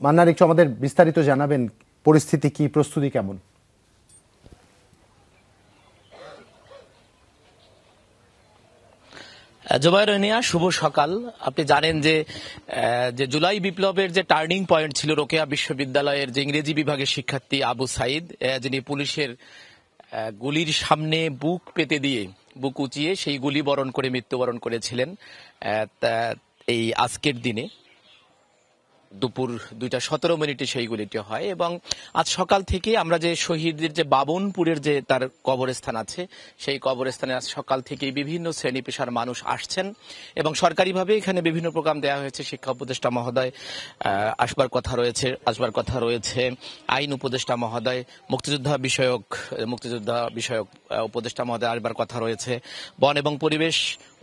মান্নার, একটু আমাদের বিস্তারিত জানাবেন, পরিস্থিতি কি, প্রস্তুতি কেমন? জুবায়ের রনিয়া, শুভ সকাল। আপনি জানেন যে জুলাই বিপ্লবের যে টার্নিং পয়েন্ট ছিল রোকেয়া বিশ্ববিদ্যালয়ের যে ইংরেজি বিভাগের শিক্ষার্থী আবু সাইদ, যিনি পুলিশের গুলির সামনে বুক পেতে দিয়ে, বুক উঁচিয়ে সেই গুলি বরণ করে মৃত্যুবরণ করেছিলেন এই আজকের দিনে দুপুর 2:17 সেই গুলিটি হয়। এবং আজ সকাল থেকে আমরা যে শহীদদের যে বাবনপুরের যে তার কবরস্থান আছে, সেই কবরস্থানে আজ সকাল থেকেই বিভিন্ন শ্রেণী পেশার মানুষ আসছেন এবং সরকারিভাবে এখানে বিভিন্ন প্রোগ্রাম দেওয়া হয়েছে। শিক্ষা উপদেষ্টা মহোদয় আসবার কথা রয়েছে, আইন উপদেষ্টা মহোদয়, মুক্তিযোদ্ধা বিষয়ক উপদেষ্টা মহোদয় আসবার কথা রয়েছে, বন এবং পরিবেশ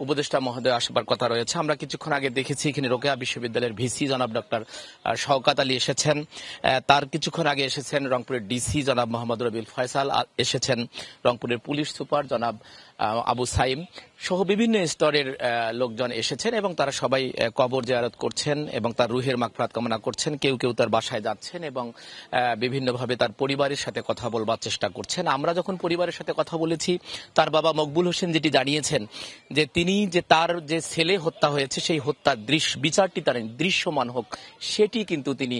উপদেষ্টা মহোদয় আসবার কথা রয়েছে। আমরা কিছুক্ষণ আগে দেখেছি এখানে রোকেয়া বিশ্ববিদ্যালয়ের ভিসি জনাব ডক্টর শওকত আলী এসেছেন, তার কিছুক্ষণ আগে এসেছেন রংপুরের ডিসি জনাব মোহাম্মদ রবিউল ফয়সাল, এসেছেন রংপুরের পুলিশ সুপার জনাব আবু সাইম সহ বিভিন্ন স্তরের লোকজন এসেছেন এবং তারা সবাই কবর জিয়ারত করছেন এবং তার রুহের মাগফিরাত কামনা করছেন। কেউ কেউ তার বাসায় যাচ্ছেন এবং বিভিন্নভাবে তার পরিবারের সাথে কথা বলবার চেষ্টা করছেন। আমরা যখন পরিবারের সাথে কথা বলেছি, তার বাবা মকবুল হোসেন যেটি জানিয়েছেন যে তিনি যে তার যে ছেলে হত্যা হয়েছে সেই হত্যার বিচারটি তার দৃশ্যমান হোক, সেটি কিন্তু তিনি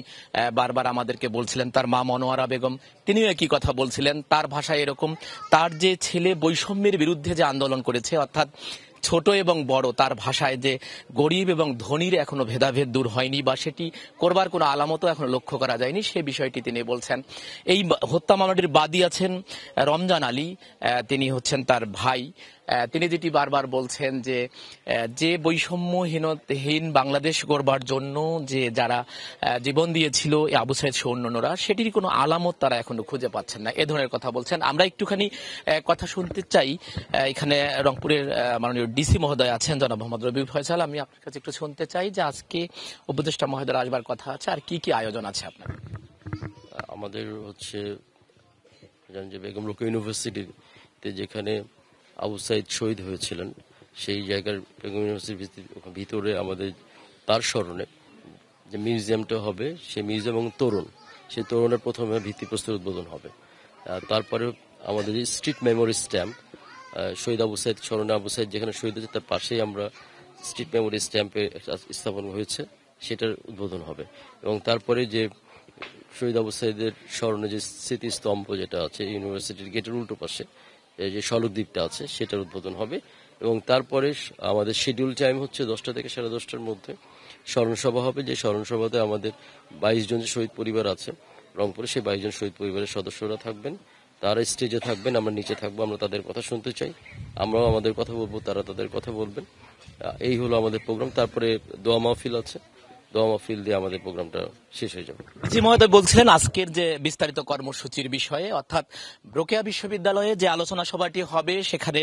বারবার আমাদেরকে বলছিলেন। তার মা মনোয়ারা বেগম, তিনিও একই কথা বলছিলেন। তার ভাষায় এরকম, তার যে ছেলে বৈষম্যের বিরুদ্ধে যে আন্দোলন করেছে, অর্থাৎ ছোট এবং বড়, তার ভাষায় যে গরিব এবং ধনীর এখনো ভেদাভেদ দূর হয়নি বা সেটি করবার কোনো আলামতও এখনো লক্ষ্য করা যায়নি, সে বিষয়টি তিনি বলছেন। এই হত্যা মামলাটির বাদী আছেন রমজান আলী, তিনি হচ্ছেন তার ভাই। তিনি যেটি বারবার বলছেন যে বৈষম্যহীন বাংলাদেশ গড়বার জন্য যে যারা জীবন দিয়েছিল আবু সাইদ সহ অন্যান্যরা, সেটির কোনো আলামত তারা এখনো খুঁজে পাচ্ছেন না, এ ধরনের কথা বলছেন। আমরা একটুখানি কথা শুনতে চাই। এখানে রংপুরের মাননীয় ডিসি মহোদয় আছেন জনাব মোহাম্মদ রবিউল ফয়সাল, আমি আপনার কাছে একটু শুনতে চাই যে আজকে উপদেষ্টা মহোদয় আসবার কথা আছে, আর কি কি আয়োজন আছে আপনার? আমাদের জানেন যে বেগম রোকেয়া ইউনিভার্সিটিতে যেখানে আবু সাইদ শহীদ হয়েছিলেন, সেই জায়গার বেগম ইউনিভার্সিটির ভিতরে আমাদের তার স্মরণে যে মিউজিয়ামটা হবে, সেই মিউজিয়াম এবং সেই তোরণের প্রথমে ভিত্তিপ্রস্তর উদ্বোধন হবে। তারপরে আমাদের যে স্ট্রিট মেমোরি স্ট্যাম্প, শহীদ আবু সাইদ স্মরণে আবু সাইদ যেখানে শহীদ হয়েছে তার পাশেই আমরা স্ট্রিট মেমোরি স্ট্যাম্পে স্থাপন হয়েছে, সেটার উদ্বোধন হবে। এবং তারপরে যে শহীদ আবু সাইদের স্মরণে যে স্মৃতিস্তম্ভ যেটা আছে ইউনিভার্সিটির গেটের উল্টো পাশে, যে সড়ক দ্বীপটা আছে, সেটার উদ্বোধন হবে। এবং তারপরে আমাদের শিডিউল টাইম হচ্ছে 10টা থেকে 10:30টার মধ্যে স্মরণসভা হবে। যে স্মরণসভাতে আমাদের 22 জন যে শহীদ পরিবার আছে রংপুরে, সেই 22 জন শহীদ পরিবারের সদস্যরা থাকবেন। তারা স্টেজে থাকবেন, আমরা নিচে থাকবো, আমরা তাদের কথা শুনতে চাই, আমরাও আমাদের কথা বলবো, তারা তাদের কথা বলবেন। এই হলো আমাদের প্রোগ্রাম। তারপরে দোয়া মাহফিল আছে, দোয়া মাহফিল দিয়ে আমাদের প্রোগ্রামটা শেষ হয়ে যাবে। জি মহোদয় বলছিলেন আজকের যে বিস্তারিত কর্মসূচির বিষয়ে, অর্থাৎ রোকেয়া বিশ্ববিদ্যালয়ে যে আলোচনা সভাটি হবে সেখানে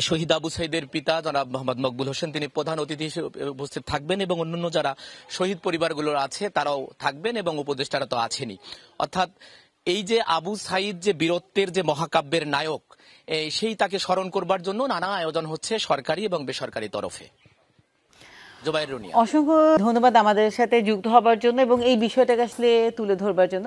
শহীদ আবু সাইদের পিতা জনাব মোহাম্মদ মকবুল হোসেন তিনি প্রধান অতিথি হিসেবে উপস্থিত থাকবেন এবং অন্যান্য যারা শহীদ পরিবারগুলোর আছে তারাও থাকবেন এবং উপদেষ্টারা তো আছেনই। অর্থাৎ এই যে আবু সাইদ যে বীরত্বের যে মহাকাব্যের নায়ক, সেই তাকে স্মরণ করবার জন্য নানা আয়োজন হচ্ছে সরকারি এবং বেসরকারি তরফে। অসংখ্য ধন্যবাদ আমাদের সাথে যুক্ত হবার জন্য এবং এই বিষয়টাকে আসলে তুলে ধরবার জন্য।